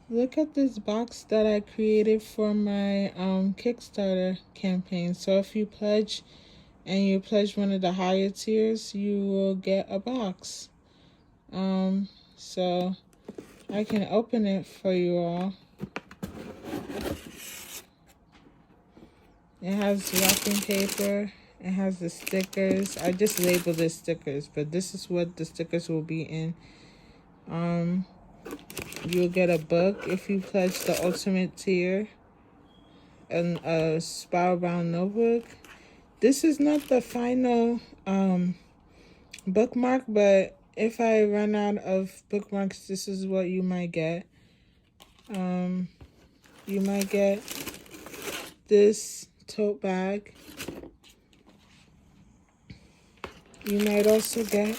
Look at this box that I created for my Kickstarter campaign. So if you pledge and you pledge one of the higher tiers, you will get a box. So I can open it for you all. It has wrapping paper. It has the stickers. I just labeled the stickers, but this is what the stickers will be in. You'll get a book if you pledge the ultimate tier, and a spiral-bound notebook. This is not the final bookmark, but if I run out of bookmarks, this is what you might get. You might get this tote bag. You might also get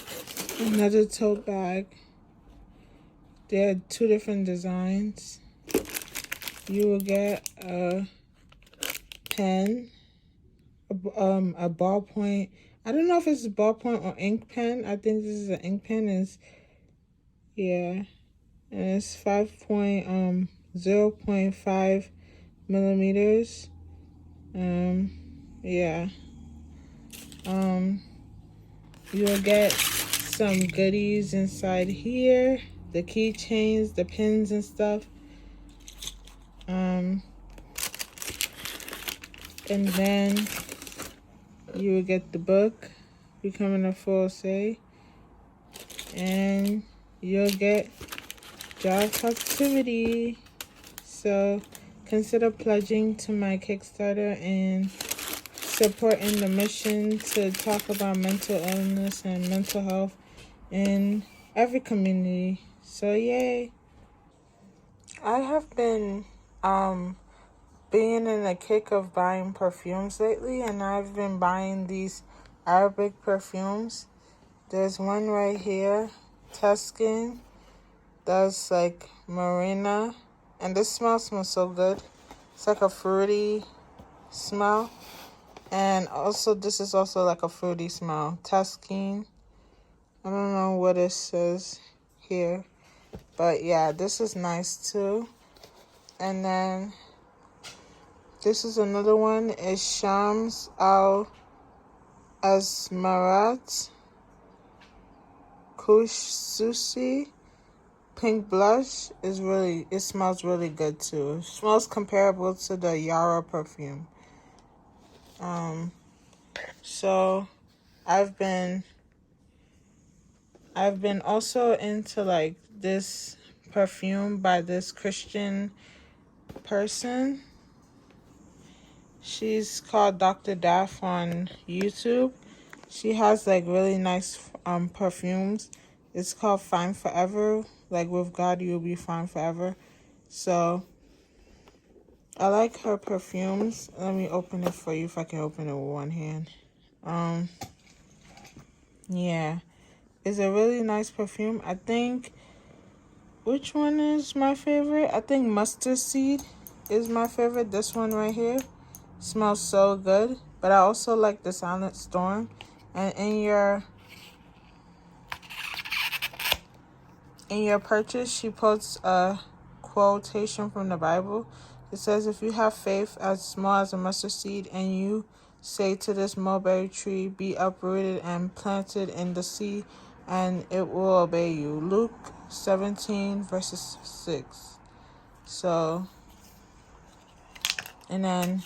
another tote bag. There are 2 different designs. You will get a pen, a ballpoint. I don't know if it's a ballpoint or ink pen. I think this is an ink pen. And it's 0.5 millimeters. You'll get some goodies inside here, the keychains, the pins and stuff. And then you will get the book, Becoming a Full Osei, and you'll get job activity. So consider pledging to my Kickstarter and supporting the mission to talk about mental illness and mental health in every community. So yay. I have been being in a kick of buying perfumes lately, and I've been buying these Arabic perfumes. There's one right here, Tuscan. That's like Marina, and this smells so good. It's like a fruity smell, and also this is also like a fruity smell. Tuscan. I don't know what it says here, but yeah, this is nice too. And then this is another one. It's Shams Al Asmarat Kush Sushi. Pink blush it smells really good too. It smells comparable to the Yara perfume. So I've been also into like this perfume by this Christian person. She's called Dr. Daff on YouTube. She has like really nice perfumes. It's called Fine Forever. Like, with God, you'll be fine forever. So I like her perfumes. Let me open it for you if I can open it with one hand. Yeah. It's a really nice perfume. I think, which one is my favorite? I think Mustard Seed is my favorite. This one right here smells so good. But I also like the Silent Storm. And in your purchase, she puts a quotation from the Bible. It says, if you have faith as small as a mustard seed, and you say to this mulberry tree, be uprooted and planted in the sea, and it will obey you. Luke 17 verses 6. So, and then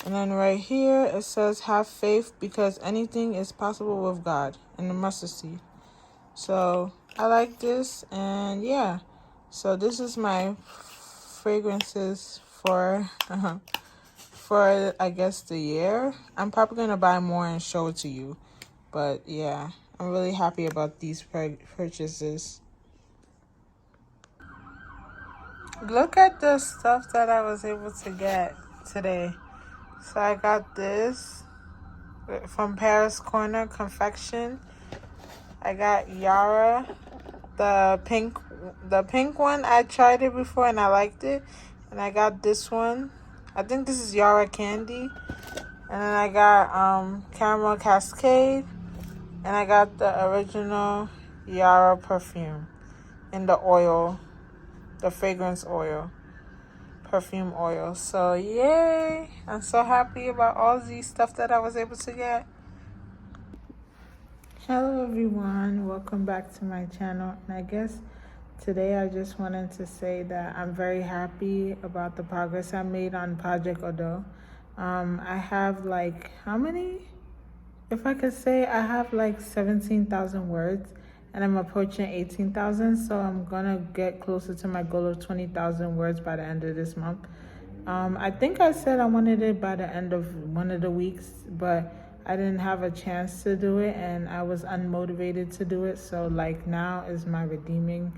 right here it says, have faith because anything is possible with God, in the mustard seed. So I like this, and yeah. So this is my fragrances for I guess the year. I'm probably gonna buy more and show it to you, but yeah, I'm really happy about these purchases. Look at the stuff that I was able to get today. So I got this from Paris Corner Confection. I got Yara, the pink one. I tried it before and I liked it. And I got this one. I think this is Yara Candy. And then I got Caramel Cascade. And I got the original Yara perfume in the oil the fragrance oil, perfume oil. So yay, I'm so happy about all these stuff that I was able to get. Hello everyone, welcome back to my channel. And I guess today I just wanted to say that I'm very happy about the progress I made on Project Odo. I have like, how many? If I could say, I have like 17,000 words and I'm approaching 18,000. So I'm gonna get closer to my goal of 20,000 words by the end of this month. I think I said I wanted it by the end of one of the weeks, but I didn't have a chance to do it and I was unmotivated to do it. So like now is my redeeming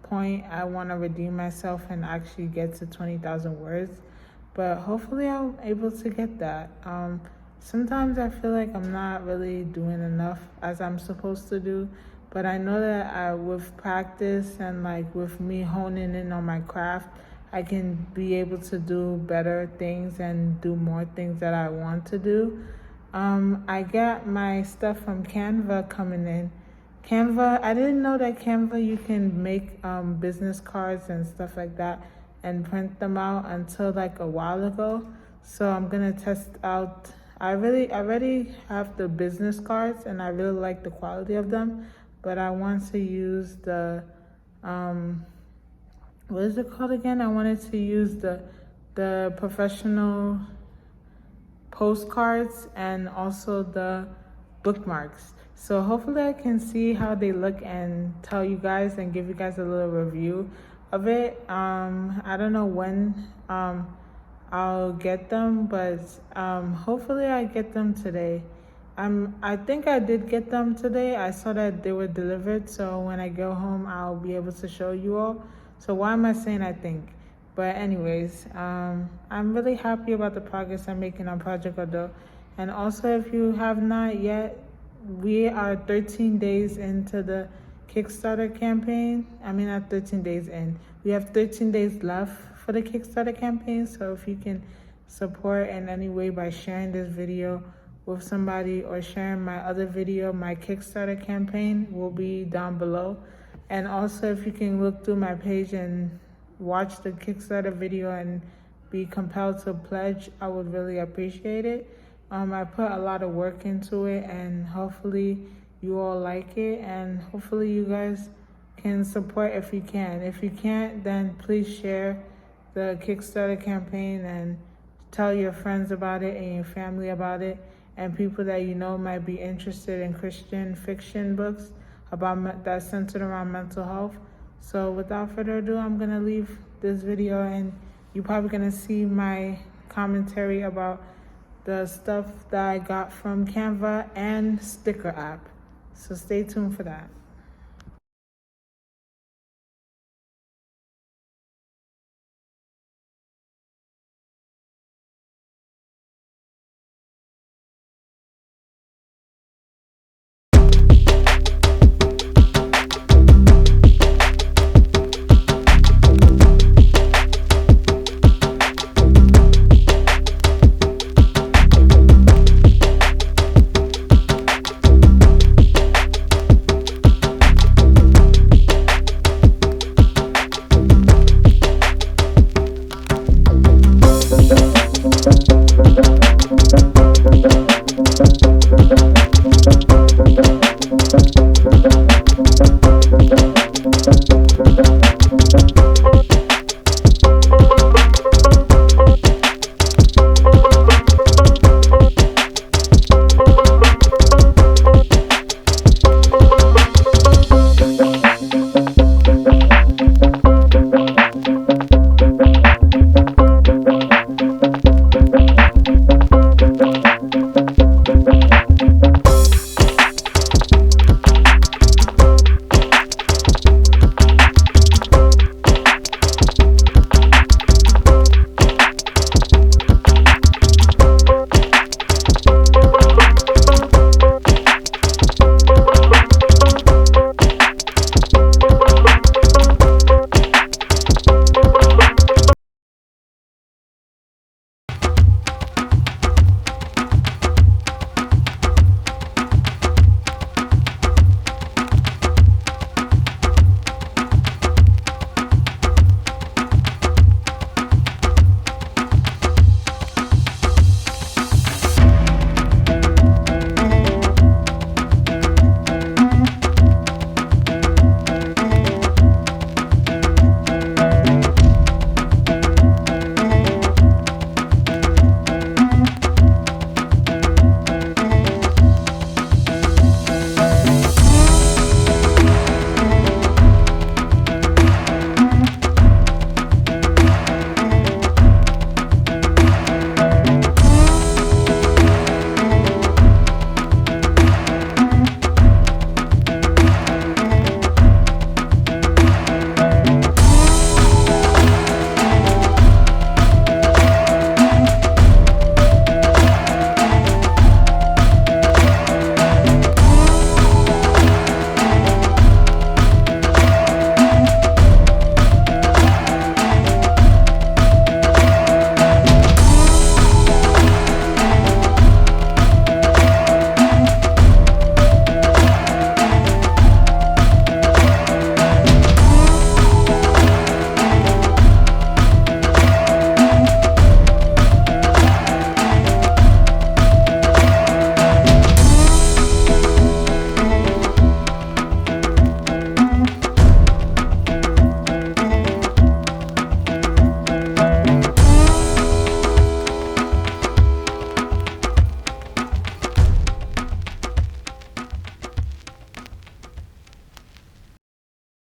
point. I want to redeem myself and actually get to 20,000 words, but hopefully I'm able to get that. Sometimes I feel like I'm not really doing enough as I'm supposed to do, but I know that with practice and like with me honing in on my craft, I can be able to do better things and do more things that I want to do. I got my stuff from Canva coming in. Canva, I didn't know that Canva you can make business cards and stuff like that and print them out until like a while ago. So I'm gonna test out. I already have the business cards and I really like the quality of them, but I want to use the what is it called again? I wanted to use the professional postcards and also the bookmarks. So hopefully I can see how they look and tell you guys and give you guys a little review of it. I don't know when I'll get them, but hopefully I get them today. I think I did get them today. I saw that they were delivered, so when I go home I'll be able to show you all. So why am I saying I think? But anyways, I'm really happy about the progress I'm making on Project Odo. And also, if you have not yet, we are 13 days into the Kickstarter campaign. I mean, not 13 days in. We have 13 days left for the Kickstarter campaign. So if you can support in any way by sharing this video with somebody or sharing my other video, my Kickstarter campaign will be down below. And also if you can look through my page and watch the Kickstarter video and be compelled to pledge, I would really appreciate it. I put a lot of work into it and hopefully you all like it, and hopefully you guys can support if you can. If you can't, then please share the Kickstarter campaign and tell your friends about it and your family about it, and people that you know might be interested in Christian fiction books about that centered around mental health. So without further ado, I'm gonna leave this video and you're probably gonna see my commentary about the stuff that I got from Canva and Sticker app. So stay tuned for that.